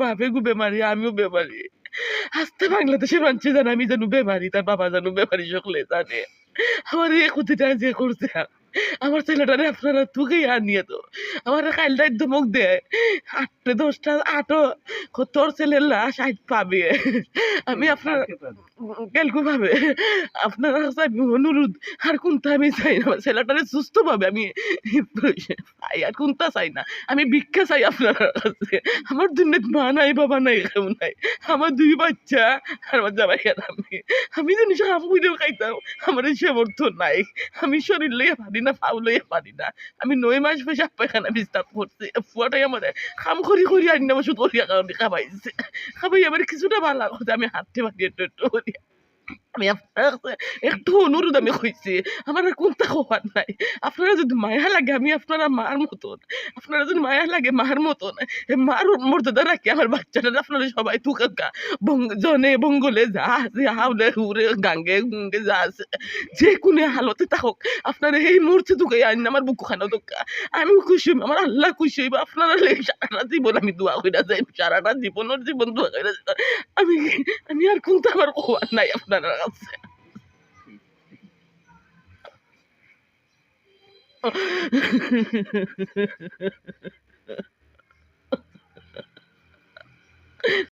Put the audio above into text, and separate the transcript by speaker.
Speaker 1: বাপেও বেমারি, আমিও বেমারি। আস্তে বাংলাদেশের মানুষে জানে আমি যেন বেমারি, তার বাবা যেন বেমারি সকলে জানে। আমার এই ক্ষতিটা যে করছে আমার ছেলেটারে আপনারা তুকেই আনিয়ে তো আমার কালটাই ধমক দেয় 8টা 10টা 8ও তোর ছেলের লাশ আজ পাবে আমি আপনার কেলকু ভাবে আপনারা কাছে আমি অনুরোধ আর কোনটা আমি চাই না আমার ছেলেটারে সুস্থ পাবে আমি পাই আর কোনটা চাই না আমি ভিক্ষা চাই আপনার কাছে আমার দুনিয়াত মা নাই বাবা নাই কেউ নাই আমার 2 বাচ্চা আর আমার জামাই আর আমি জিনিস হাফ হইলেও খাইতাম আমার এই সামর্থ্য নাই আমি শরীর লইয়া পারি না পাও লইয়া পারি না আমি 9 মাস পেশাব পায়খানা বিস্তার করছি ফুয়াটাই আমার কাম করি আনি না ওষুধ করিয়া কারণে খাবাইছে খাবাই আমার কিছুটা ভালো লাগছে আমি হাঁটতে পারি একটু করি আমি আপনার কাছে একটু অনুরোধ আমি কইছি আমার আর কোনটা হওয়ার নাই আপনারা যদি মায়া লাগে আমি আপনারা মার মতন আপনারা যদি মায়া লাগে মার মতন মার মর্যাদা রাখি আমার বাচ্চাটা আপনারা সবাই তুকা জনে বঙ্গলে যা আছে হাওলে হুরে গাঙ্গে গুঙ্গে যা আছে যে কোনো হালতে থাকুক আপনারা এই মুহূর্তে তুকে আইন আমার বুকু খানা দোকা আমি খুশি হইব আমার আল্লাহ খুশি হইব আপনারা সারাটা জীবন আমি দোয়া কইরা যাই সারাটা জীবন দোয়া কইরা আমি আমি আর কোনটা আমার হওয়ার নাই আপনারা কাছে